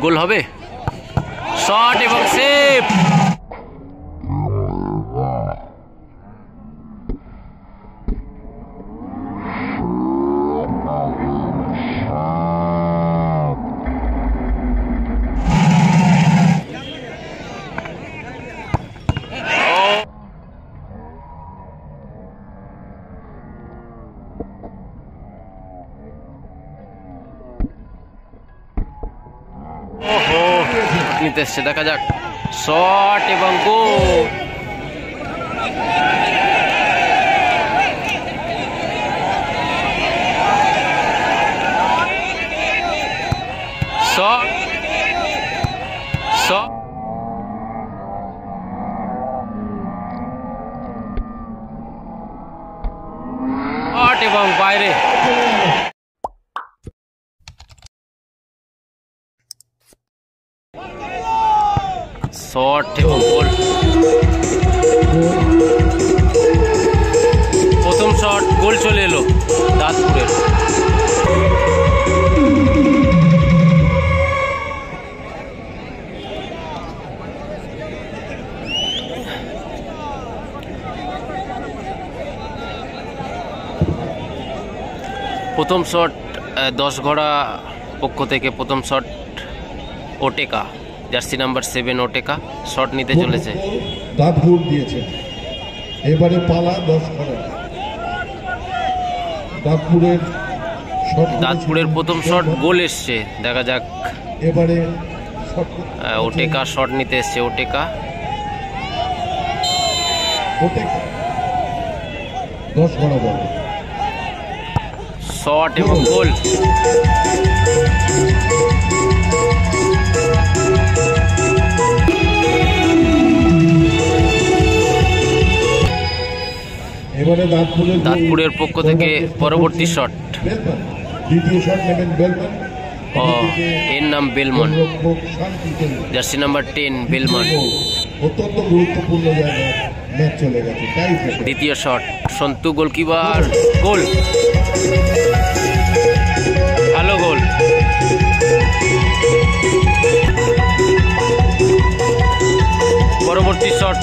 গোল হবে, শট এবং সেভ। নিতে এসছে, দেখা যাক, শট এবং গোল। শট শট এবং বাইরে। শট এবং গোল। প্রথম শট গোল চলে এলো দাঁতপুরের। প্রথম শট 10 ঘোড়া পক্ষ থেকে প্রথম শট ওটেকা, জার্সি নাম্বার 7 ওটেকা শট নিতে চলেছে। দাঁতপুর দিয়েছে, এবারে পালা 10 ঘোড়া। দাঁতপুরের প্রথম শট গোল এসছে, দেখা যাক এবারে ওটেকা শট নিতে এসছে। ওটেকা 10 ঘোড়া বল, শট এবং গোল। এবারে দাঁতপুরের পক্ষ থেকে পরবর্তী শট। দ্বিতীয় শট নেবেন বেলমন, এর নাম বেলমন, জার্সি নাম্বার 10 বেলমন। অত্যন্ত গুরুত্বপূর্ণ জায়গায় ম্যাচ চলে গেছে। দ্বিতীয় শট সন্তু গোলকিপার, গোল, ভালো গোল। পরবর্তী শট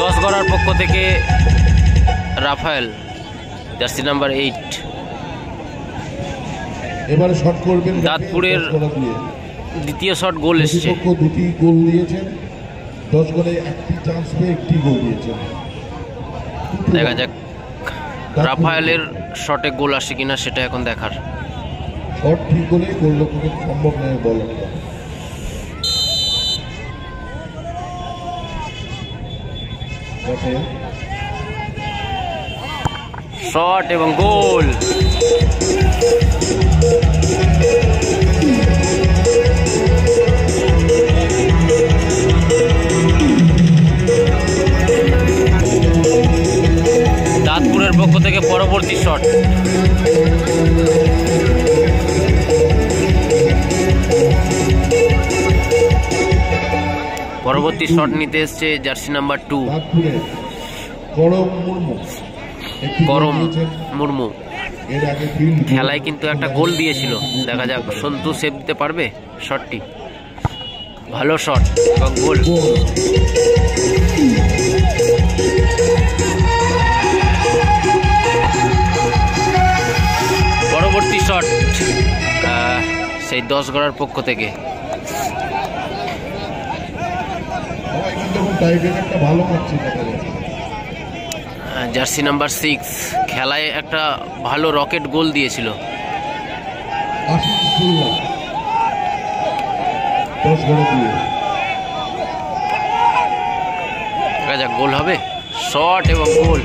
10 ঘোড়ার পক্ষ থেকে রাফায়েল, জার্সি নাম্বার 8। এবারে শট করবেন দাঁতপুরের দ্বিতীয় শট গোল এসছে। দুটি গোল দিয়েছেন, 10 গোলে একটি চান্স পেয়ে একটি গোল দিয়েছেন। দেখা যাক রাফায়েলের শটে গোল আসে কিনা, সেটা এখন দেখার। শট ঠিক হলে গোল লক্ষ্য সম্ভব নয় বল। শট এবং গোল। দাঁতপুরের পক্ষ থেকে পরবর্তী শট। পরবর্তী শট নিতে এসছে জার্সি নাম্বার 2 করম মুর্মু। খেলায় কিন্তু একটা গোল দিয়েছিল, দেখা যাক সন্তু সেভ দিতে পারবে শটটি। ভালো শট এবং গোল। পরবর্তী শট সেই 10 ঘোড়ার পক্ষ থেকে। জার্সি নাম্বার 6 খেলায় একটা ভালো রকেট গোল দিয়েছিল। গোল হবে, শট এবং গোল।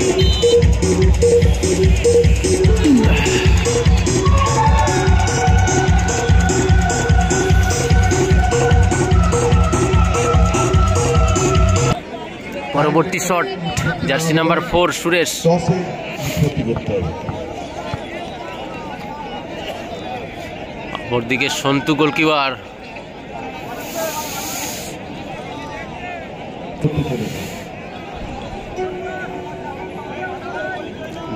পরবর্তী শট জার্সি নাম্বার 4 সুরেশ। অপরদিকে সন্তু গোলকিপার।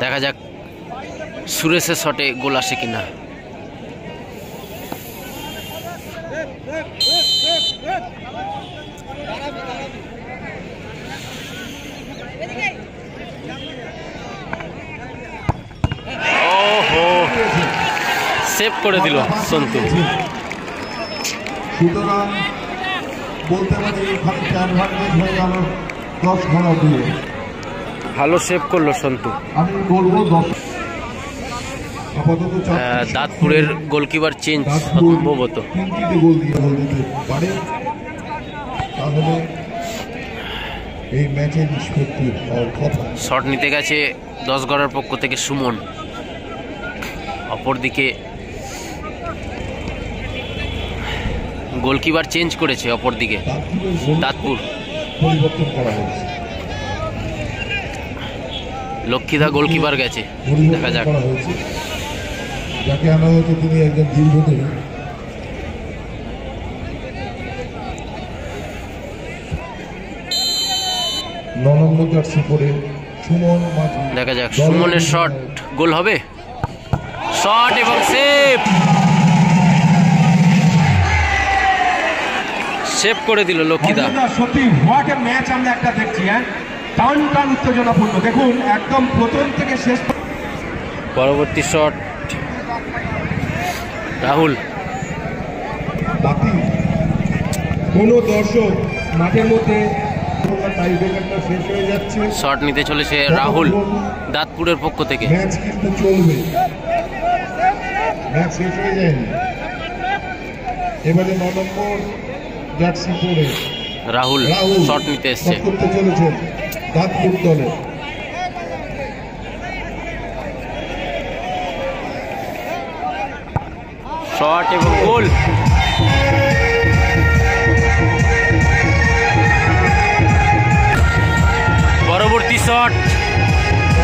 দেখা যাক সুরেশের শটে গোল আসে কিনা। ওহো, সেভ করে দিল সন্তু। সুতরাং বলতে পারি এখানে অ্যাডভান্টেজ হয়ে গেল 10 ঘোড়া দিয়ে। ভালো সেভ করলো সন্তু। আমি বলবো 10। আপাতত দাঁতপুরের গোলকিপার চেঞ্জ সম্ভবত। 3টি গোল দিয়ে দিতে পারে, তাহলে এই ম্যাচে নিষ্পত্তি হওয়ার কথা। শট নিতে গেছে 10 গড়ার পক্ষ থেকে সুমন। অপরদিকে গোলকিপার চেঞ্জ করেছে, অপরদিকে দাঁতপুর পরিবর্তন করা হয়েছে। লক্ষ্মীদা গোলকিপার গেছে, দেখা যাক। যাকে আনা হয়েছে তিনি একজন দীর্ঘদিন নম্বর জার্সি পরে সুমন মাঝি। দেখা যাক সুমনের শট গোল হবে। শট এবং সেভ, সেভ করে দিল লক্ষ্মীদা। সত্যি হোয়াট এ ম্যাচ আমরা একটা দেখছি। টান টান উত্তেজনাপূর্ণ, দেখুন একদম প্রথম থেকে শেষ। পরবর্তী শট রাহুল। কোনো দর্শক মাঠের মধ্যে শেষ হয়ে যাচ্ছে। শট নিতে চলেছে রাহুল দাঁতপুরের পক্ষ থেকে। ম্যাচ কিন্তু চলবে, ম্যাচ শেষ হয়ে যায়নি। এবারে 9 নম্বর জার্সি পরে রাহুল শট নিতে এসছে। করতে চলেছেন দাঁতপুর দলে। শট এবং গোল। পরবর্তী শট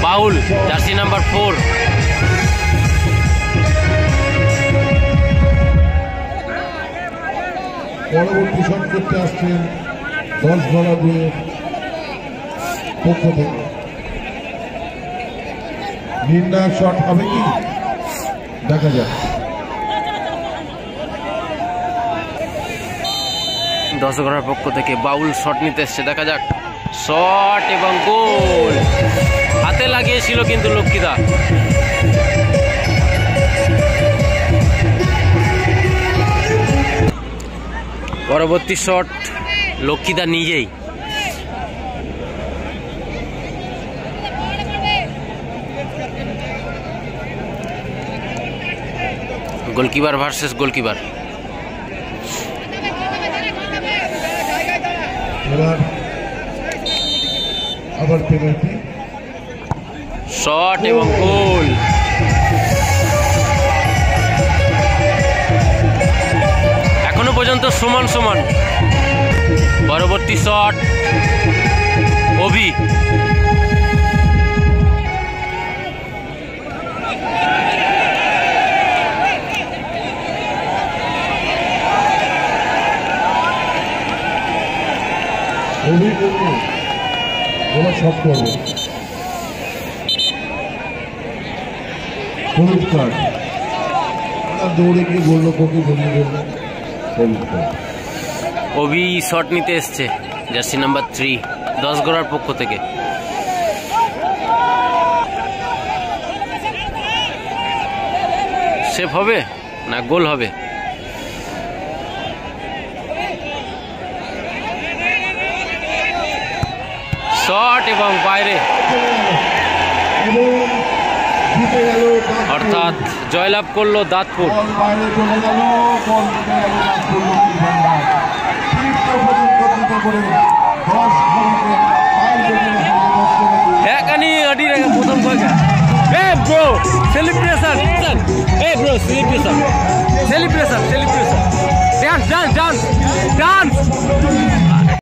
বাউল, জার্সি নাম্বার 4। পরবর্তী শট করতে আসছেন 10 গড়া দিয়ে পক্ষ থেকে। নির্ণায়ক শট হবে কি দেখা যাক। 10 গড়ার পক্ষ থেকে বাউল শট নিতে এসছে, দেখা যাক। শট এবং গোল, হাতে লাগিয়েছিল কিন্তু লক্ষ্মীদা। পরবর্তী শট লক্ষ্মীদা নিজেই। Goalkeeper versus goalkeeper. এবার আবার পেনাল্টি। শট এবং গোল। এখনো পর্যন্ত সমান সমান। পরবর্তী শট অভি। ওরা সব করবে। হলুদ কার্ড, দৌড়ে গিয়ে গোলরক্ষককে ঘুরিয়ে ধরলেন, হলুদ কার্ড। অভি শট নিতে এসছে, জার্সি নাম্বার 3, 10 গড়ার পক্ষ থেকে। সেভ হবে না গোল হবে? শট এবং বাইরে, অর্থাৎ জয়লাভ করলো দাঁতপুর। প্রথম celebration, celebration, celebration, celebration, dance, dance, dance, dance.